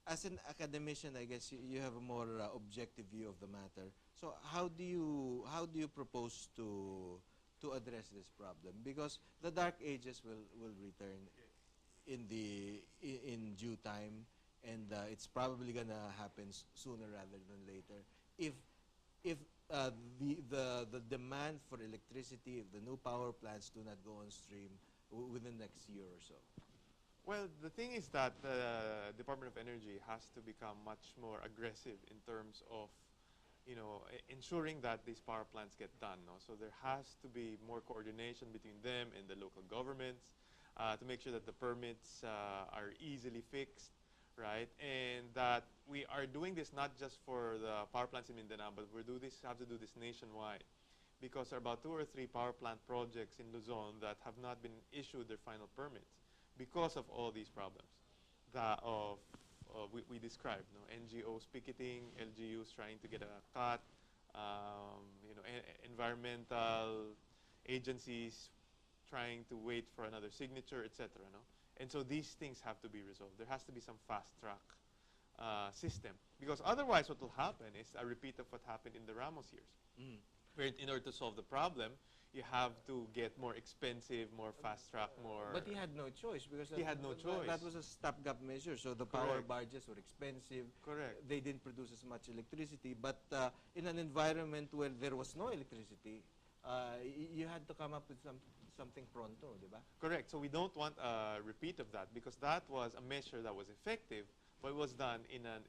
as an academician, I guess you have a more objective view of the matter. So how do you propose to address this problem? Because the dark ages will return in due time, and it's probably gonna happen sooner rather than later. If the demand for electricity, if the new power plants do not go on stream within the next year or so. Well, the thing is that the Department of Energy has to become much more aggressive in terms of, ensuring that these power plants get done. No? So there has to be more coordination between them and the local governments to make sure that the permits are easily fixed, right? And that we are doing this not just for the power plants in Mindanao, but have to do this nationwide. Because there are about 2 or 3 power plant projects in Luzon that have not been issued their final permits because of all these problems that we described. NGOs picketing, LGUs trying to get a cut, environmental agencies trying to wait for another signature, etc. No? And so these things have to be resolved. There has to be some fast track system, because otherwise what will happen is a repeat of what happened in the Ramos years. Mm. Where in order to solve the problem, you have to get more expensive, more fast track, more... But he had no choice, because he had no choice. That was a stopgap measure. So the power barges were expensive. Correct. They didn't produce as much electricity. But in an environment where there was no electricity, you had to come up with something pronto, di ba? Correct. So we don't want a repeat of that, because that was a measure that was effective, but it was done in an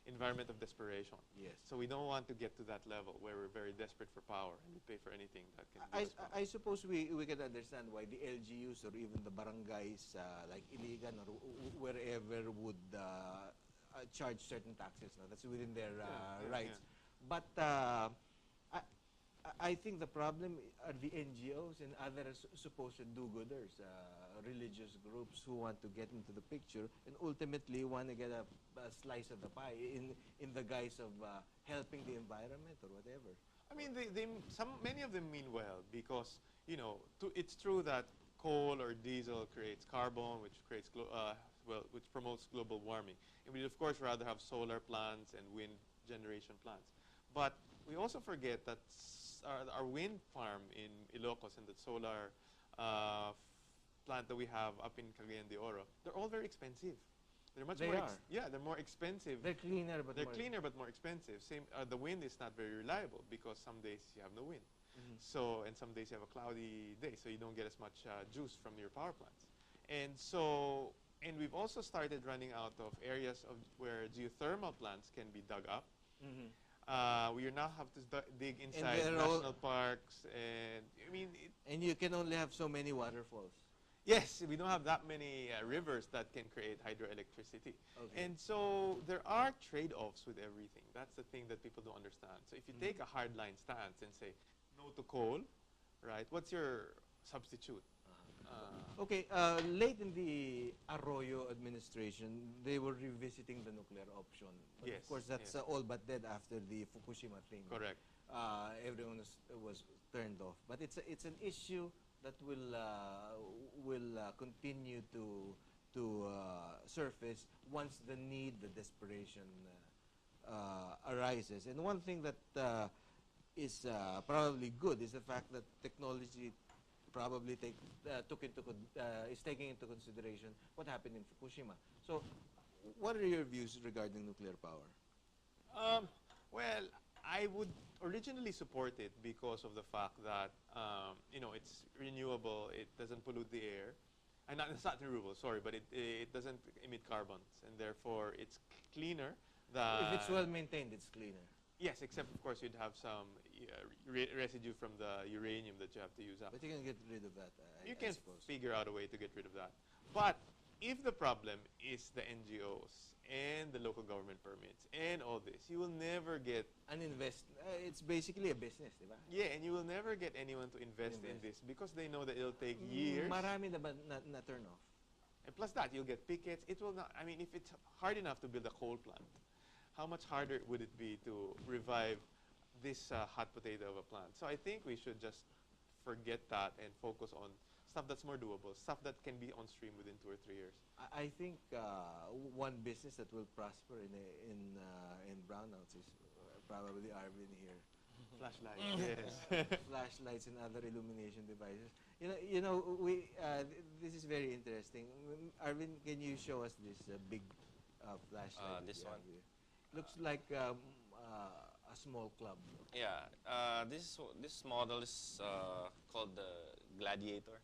environment of desperation. Yes. So we don't want to get to that level where we're very desperate for power and we pay for anything that can give us power. I suppose we can understand why the LGUs or even the barangays like Iligan or wherever would charge certain taxes. No? That's within their rights. Yeah. But I think the problem are the NGOs and other supposed do-gooders, religious groups who want to get into the picture and ultimately want to get a slice of the pie in the guise of helping the environment or whatever. I mean, many of them mean well, because it's true that coal or diesel creates carbon, which creates which promotes global warming. And we'd of course rather have solar plants and wind generation plants. But we also forget that our wind farm in Ilocos and the solar plant that we have up in Cagayan de Oro, they're all very expensive. They're much more. They're more expensive. They're cleaner, but more expensive. Same. The wind is not very reliable, because some days you have no wind. Mm-hmm. So, and some days you have a cloudy day, so you don't get as much juice from your power plants. And so, and we've also started running out of areas where geothermal plants can be dug up. Mm-hmm. We now have to dig inside national parks, and I mean. And you can only have so many waterfalls. Yes, we don't have that many rivers that can create hydroelectricity. Okay. And so there are trade-offs with everything. That's the thing that people don't understand. So if you take a hardline stance and say no to coal, right, what's your substitute? Okay, late in the Arroyo administration, they were revisiting the nuclear option. But yes, of course, that's all but dead after the Fukushima thing. Correct. Everyone was turned off. But it's an issue that will continue to surface once the need, the desperation arises. And one thing that is probably good is the fact that technology probably is taking into consideration what happened in Fukushima. So, what are your views regarding nuclear power? Well, I would originally support it because of the fact that it's renewable, it doesn't pollute the air, and it's not renewable, sorry, but it doesn't emit carbons, and therefore it's cleaner. If it's well maintained, it's cleaner. Yes, except of course you'd have some residue from the uranium that you have to use up. But you can get rid of that, you can figure out a way to get rid of that. But if the problem is the NGOs and the local government permits and all this, you will never get... it's basically a business, di ba? Yeah, and you will never get anyone to invest in this because they know that it'll take years. Marami na turn off. And plus that, you'll get pickets. It will not... I mean, if it's hard enough to build a coal plant, how much harder would it be to revive this hot potato of a plant? So I think we should just forget that and focus on stuff that's more doable, stuff that can be on stream within 2 or 3 years. I think one business that will prosper in brownouts is probably Arvin here. Flashlight, yes. Flashlights and other illumination devices. This is very interesting. Arvin, can you show us this big flashlight? that This you have one? here? Looks like a small club. Yeah, this model is called the Gladiator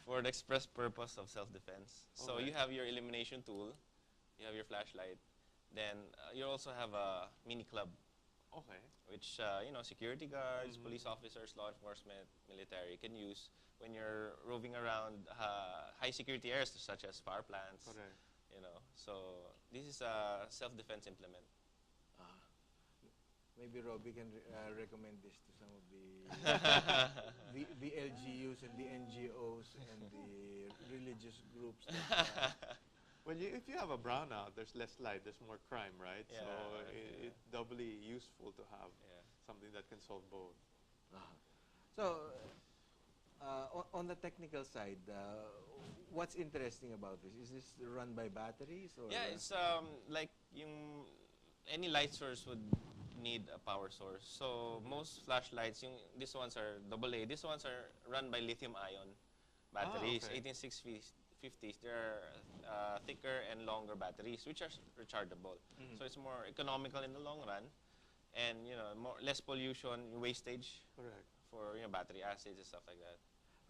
for the express purpose of self-defense. So Okay. you have your illumination tool, you have your flashlight, then you also have a mini club, Okay. which security guards, police officers, law enforcement, military can use when you're roving around high security areas such as power plants. Correct. So this is a self-defense implement. Maybe Robbie can recommend this to some of the LGUs and the NGOs and the religious groups. Well, if you have a brownout, there's less light, there's more crime, right? Yeah, So yeah. it's doubly useful to have Yeah. something that can solve both. So, on the technical side, what's interesting about this? Is this run by batteries or? Yeah, it's like any light source would need a power source. So most flashlights, these ones are AA. These ones are run by lithium-ion batteries, okay. 18650s. They're thicker and longer batteries, which are rechargeable. So it's more economical in the long run, and less pollution, wastage Correct. for battery acids and stuff like that.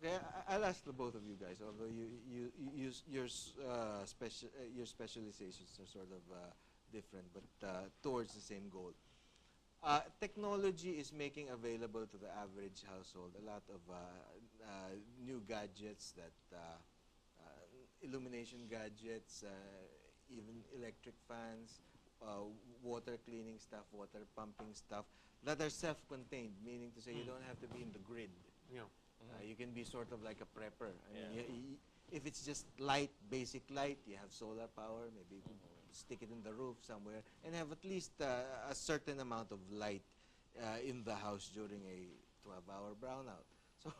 Okay, I'll ask the both of you guys. Although you use your specializations are sort of different, but towards the same goal. Technology is making available to the average household a lot of new gadgets, illumination gadgets, even electric fans, water cleaning stuff, water pumping stuff that are self-contained, meaning to say you don't have to be in the grid. Yeah. You can be sort of like a prepper. I mean, Yeah. if it's just light, basic light, you have solar power, maybe stick it in the roof somewhere, and have at least a certain amount of light in the house during a 12-hour brownout. So,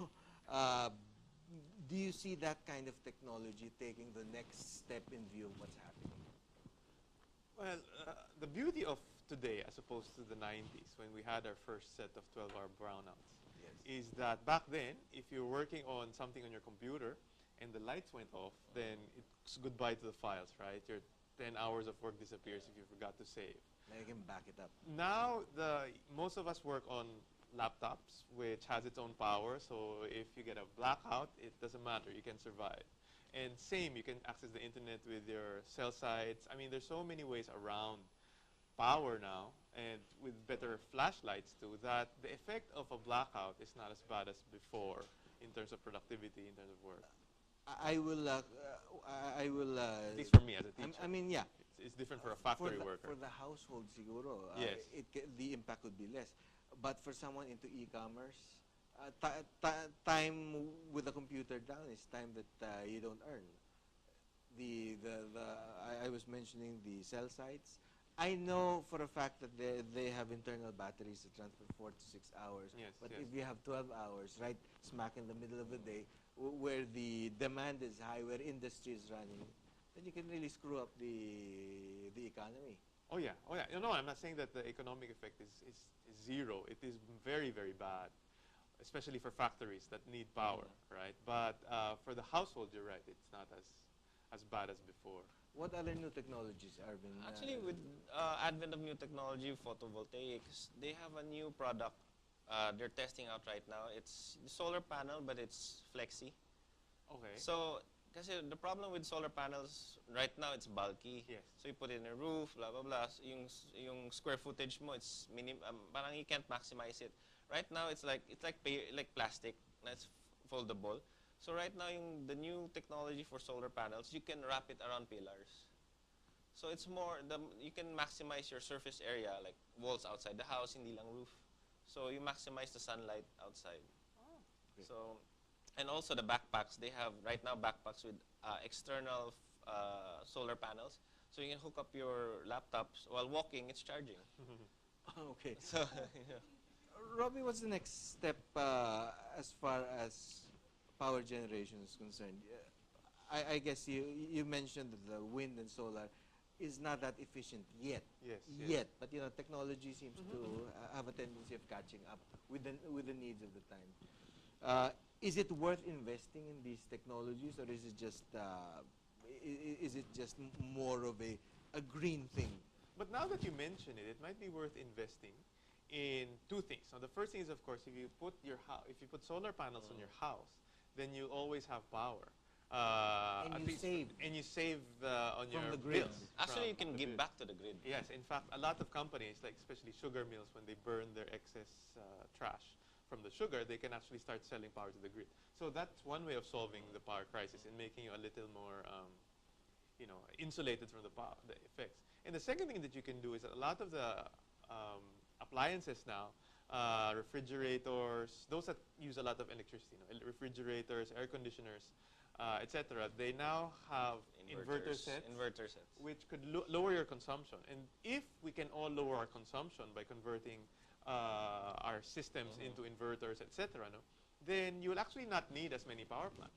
do you see that kind of technology taking the next step in view of what's happening? Well, the beauty of today, as opposed to the 90s, when we had our first set of 12-hour brownouts, Yes. is that back then, if you're working on something on your computer and the lights went off, then it's goodbye to the files, right? Your 10 hours of work disappears if you forgot to save. Now you can back it up. Now, most of us work on laptops, which has its own power, so if you get a blackout, it doesn't matter, you can survive. And same, you can access the internet with your cell sites. I mean, there's so many ways around power now, and with better flashlights too, that the effect of a blackout is not as bad as before in terms of productivity, in terms of work. I will. At least for me as a teacher. I mean, yeah. It's different for a factory worker. For the household, siguro, Yes. the impact would be less. But for someone into e-commerce, time with a computer down is time that you don't earn. I was mentioning the cell sites. I know for a fact that they have internal batteries that run for 4 to 6 hours. Yes, But yes. if you have 12 hours, right, smack in the middle of the day, where the demand is high, where industry is running, then you can really screw up the economy. Oh yeah. No, I'm not saying that the economic effect is zero. It is very, very bad, especially for factories that need power, right? But for the household, you're right. It's not as bad as before. What other new technologies, Arvin? Actually, with advent of new technology, photovoltaics, they have a new product they're testing out right now. It's the solar panel, but it's flexi. Okay. So, kasi the problem with solar panels, right now, it's bulky. Yes. So you put it in a roof, blah, blah, blah. So yung square footage mo, it's parang you can't maximize it. Right now, it's like plastic, that's foldable. So right now, the new technology for solar panels, you can wrap it around pillars. So it's more, you can maximize your surface area, like walls outside the house, hindi lang roof. So you maximize the sunlight outside. Oh. So, and also the backpacks, they have right now backpacks with external solar panels. So you can hook up your laptops while walking, it's charging. Okay. So, yeah. Robbie, what's the next step as far as power generation is concerned, I guess you mentioned that the wind and solar is not that efficient yet. Yes. Yet, but technology seems to have a tendency of catching up with the needs of the time. Is it worth investing in these technologies, or is it just more of a green thing? But now that you mention it, it might be worth investing in two things. Now, the first thing is, of course, if you put solar panels on your house, then you always have power. And you save on from your the grid. bills. Actually, you from can the give grid. back to the grid. Yes, in fact, a lot of companies, like especially sugar mills, when they burn their excess trash from the sugar, they can actually start selling power to the grid. So that's one way of solving the power crisis and making you a little more, insulated from the effects. And the second thing that you can do is that a lot of the appliances now, refrigerators, those that use a lot of electricity, refrigerators, air conditioners, etc., they now have inverter sets, which could lower your consumption. And if we can all lower our consumption by converting our systems into inverters, etc., then you will actually not need as many power plants.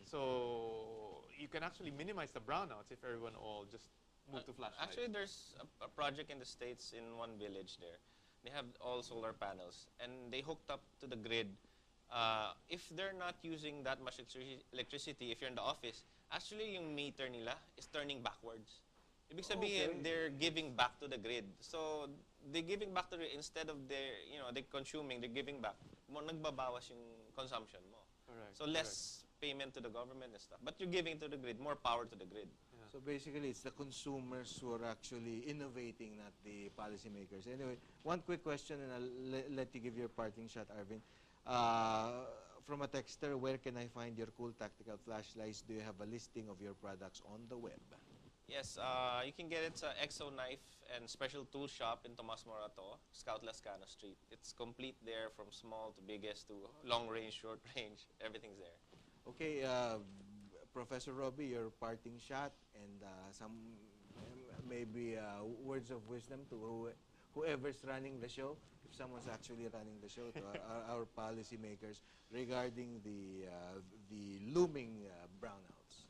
So you can actually minimize the brownouts if everyone all just move to flashlights. Actually, there's a project in the States in one village there. They have all solar panels, and they hooked up to the grid. If they're not using that much electricity, if you're in the office, actually yung meter nila is turning backwards. Ibig sabihin, they're giving back to the grid. So, they're giving back to the, instead of they're consuming, they're giving back. Nagbabawas yung consumption mo. Correct. So, less payment to the government and stuff. But you're giving to the grid, more power to the grid. So basically, it's the consumers who are actually innovating, not the policymakers. Anyway, one quick question, and I'll let you give your parting shot, Arvin. From a texter, where can I find your cool tactical flashlights? Do you have a listing of your products on the web? Yes, you can get it at Exo Knife and Special Tool Shop in Tomas Morato, Scout Lascano Street. It's complete there, from small to biggest to long range, short range. Everything's there. Okay, Professor Robbie, your parting shot and some maybe words of wisdom to whoever's running the show, if someone's actually running the show, to our policymakers regarding the looming brownouts.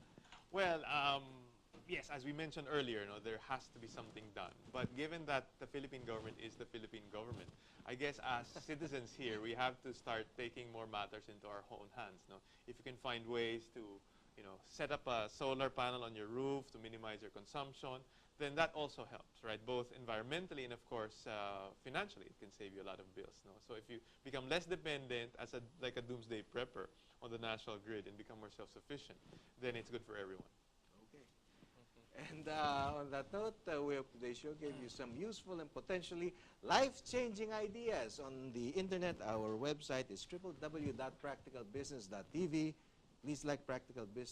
Well, yes, as we mentioned earlier, there has to be something done. But given that the Philippine government is the Philippine government, I guess as citizens here, we have to start taking more matters into our own hands. If you can find ways to set up a solar panel on your roof to minimize your consumption, then that also helps, right? Both environmentally and, of course, financially, it can save you a lot of bills. So if you become less dependent as like a doomsday prepper on the national grid and become more self-sufficient, then it's good for everyone. And on that note, we hope today's show gave you some useful and potentially life-changing ideas on the internet. Our website is www.practicalbusiness.tv. Please like Practical Business.